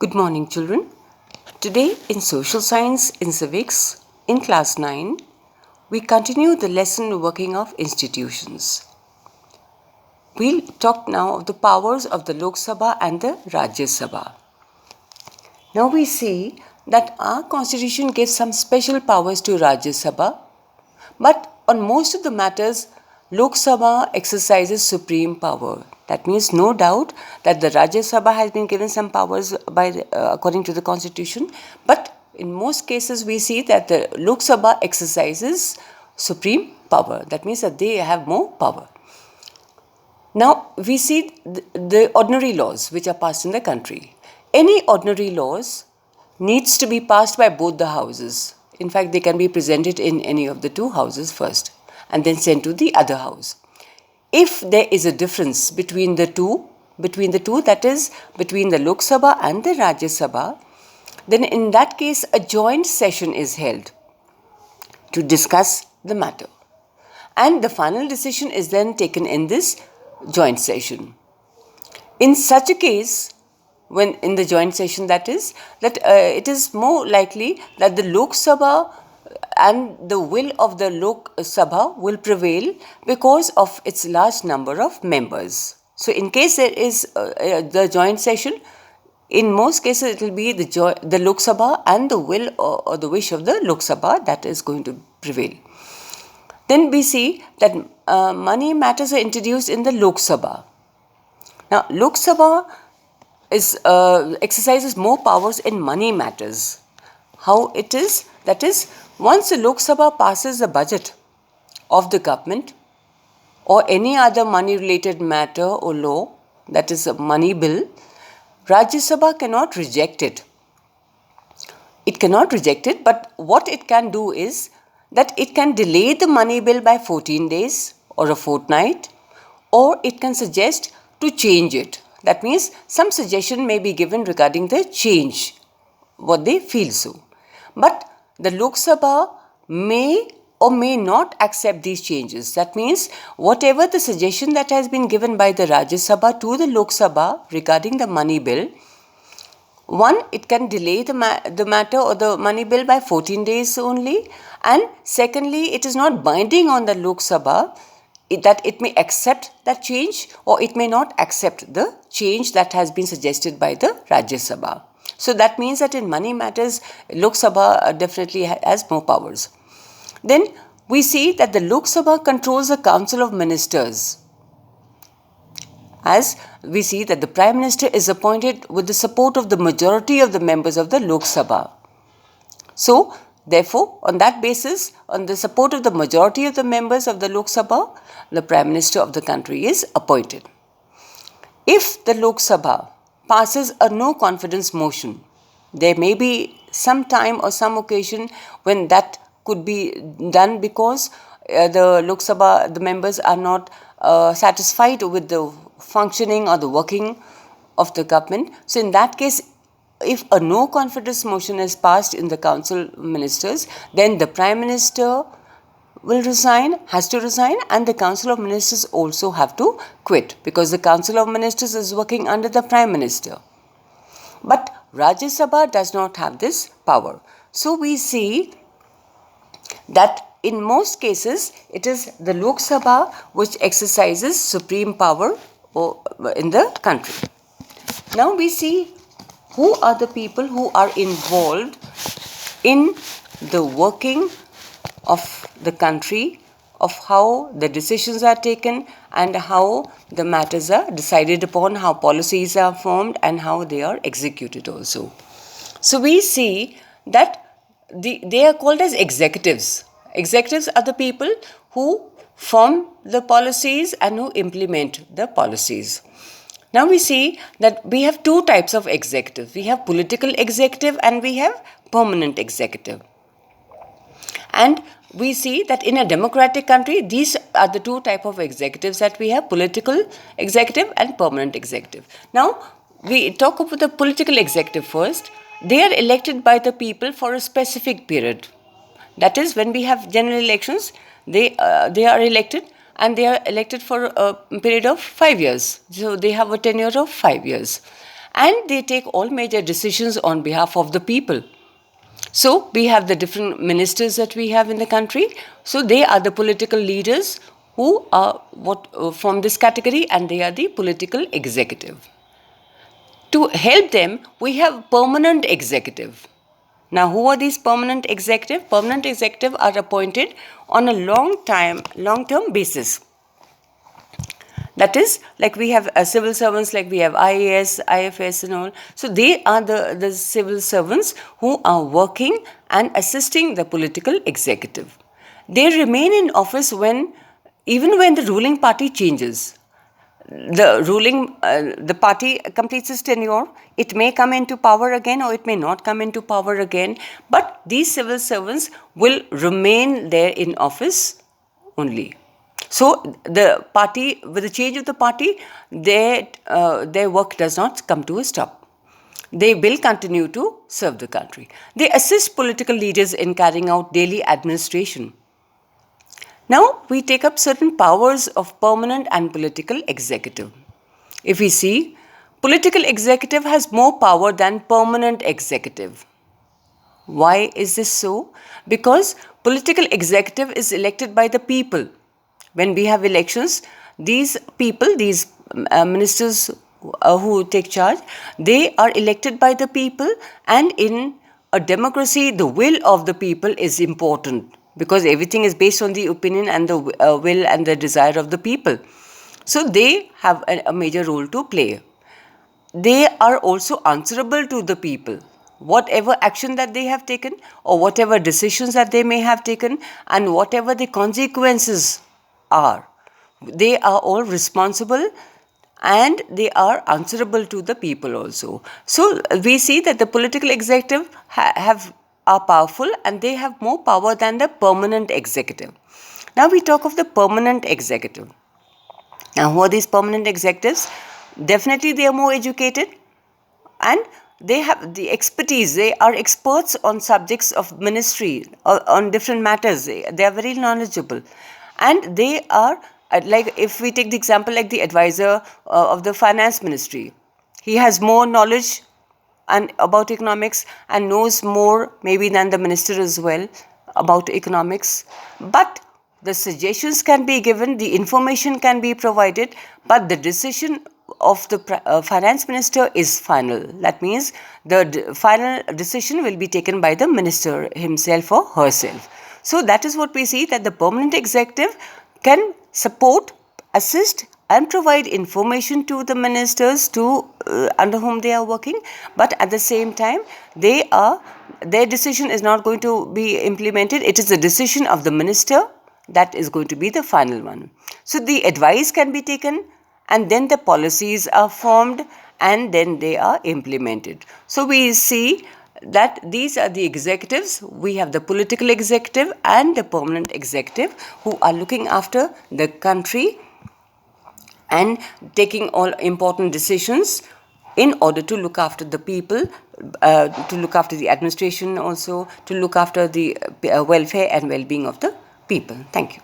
Good morning, children. Today in Social Science in Civics, in Class 9, we continue the lesson Working of Institutions. We'll talk now of the powers of the Lok Sabha and the Rajya Sabha. Now we see that our constitution gives some special powers to Rajya Sabha, but on most of the matters, Lok Sabha exercises supreme power. That means no doubt that the Rajya Sabha has been given some powers according to the constitution, but in most cases we see that the Lok Sabha exercises supreme power. That means that they have more power. Now we see the ordinary laws which are passed in the country. Any ordinary laws needs to be passed by both the houses. In fact, they can be presented in any of the two houses first and then sent to the other house. If there is a difference between the two, that is, between the Lok Sabha and the Rajya Sabha, then in that case a joint session is held to discuss the matter. And the final decision is then taken in this joint session. In such a case, when in the joint session that it is more likely that the Lok Sabha and the will of the Lok Sabha will prevail because of its large number of members. So in case there is the joint session, in most cases it will be the Lok Sabha and the will or the wish of the Lok Sabha that is going to prevail. Then we see that money matters are introduced in the Lok Sabha. Now Lok Sabha exercises more powers in money matters. How it is? That is, once the Lok Sabha passes the budget of the government or any other money related matter or law, that is a money bill, Rajya Sabha cannot reject it. It cannot reject it, but what it can do is that it can delay the money bill by 14 days or a fortnight, or it can suggest to change it. That means some suggestion may be given regarding the change, what they feel so. But the Lok Sabha may or may not accept these changes. That means whatever the suggestion that has been given by the Rajya Sabha to the Lok Sabha regarding the money bill, one, it can delay the matter or the money bill by 14 days only, and secondly, it is not binding on the Lok Sabha that it may accept that change or it may not accept the change that has been suggested by the Rajya Sabha. So that means that in money matters, Lok Sabha definitely has more powers. Then we see that the Lok Sabha controls the Council of Ministers. As we see that the Prime Minister is appointed with the support of the majority of the members of the Lok Sabha. So, therefore, on that basis, on the support of the majority of the members of the Lok Sabha, the Prime Minister of the country is appointed. If the Lok Sabha passes a no confidence motion, there may be some time or some occasion when that could be done because the Lok Sabha, the members are not satisfied with the functioning or the working of the government. So in that case, if a no confidence motion is passed in the Council of Ministers, then the Prime Minister will has to resign, and the Council of Ministers also have to quit because the Council of Ministers is working under the Prime Minister. But Rajya Sabha does not have this power. So we see that in most cases it is the Lok Sabha which exercises supreme power in the country. Now we see who are the people who are involved in the working of the country, of how the decisions are taken and how the matters are decided upon, how policies are formed and how they are executed also. So we see that they are called as executives. Executives are the people who form the policies and who implement the policies. Now we see that we have two types of executive. We have political executive and we have permanent executive. And we see that in a democratic country, these are the two types of executives that we have: political executive and permanent executive. Now, we talk about the political executive first. They are elected by the people for a specific period. That is, when we have general elections, they are elected, and they are elected for a period of 5 years. So they have a tenure of 5 years. and they take all major decisions on behalf of the people. So we have the different ministers that we have in the country. So they are the political leaders who are from this category, and they are the political executive. To help them, we have permanent executive. Now, who are these permanent executive? Permanent executive are appointed on a long-term basis. That is, like we have civil servants, like we have IAS, IFS and all. So they are the civil servants who are working and assisting the political executive. They remain in office even when the ruling party changes. The party completes its tenure. It may come into power again or it may not come into power again. But these civil servants will remain there in office only. So the party, with the change of the party, their work does not come to a stop. They will continue to serve the country. They assist political leaders in carrying out daily administration. Now we take up certain powers of permanent and political executive. If we see, political executive has more power than permanent executive. Why is this so? Because political executive is elected by the people. When we have elections, these people, these ministers who take charge, they are elected by the people, and in a democracy, the will of the people is important, because everything is based on the opinion and the will and the desire of the people. So they have a major role to play. They are also answerable to the people. Whatever action that they have taken, or whatever decisions that they may have taken, and whatever the consequences are, they are all responsible and they are answerable to the people also. So we see that the political executive are powerful, and they have more power than the permanent executive. Now we talk of the permanent executive. Now, who are these permanent executives? Definitely they are more educated, and they have the expertise. They are experts on subjects of ministry, on different matters. They are very knowledgeable, and they are, like if we take the example like the advisor of the finance ministry, he has more knowledge and about economics and knows more maybe than the minister as well about economics. But the suggestions can be given, the information can be provided, but the decision of the finance minister is final. That means the final decision will be taken by the minister himself or herself. So that is what we see, that the permanent executive can support, assist and provide information to the ministers under whom they are working, but at the same time their decision is not going to be implemented. It is the decision of the minister that is going to be the final one. So the advice can be taken, and then the policies are formed, and then they are implemented. So we see that these are the executives. We have the political executive and the permanent executive who are looking after the country and taking all important decisions in order to look after the people, to look after the administration also, to look after the welfare and well-being of the people. Thank you.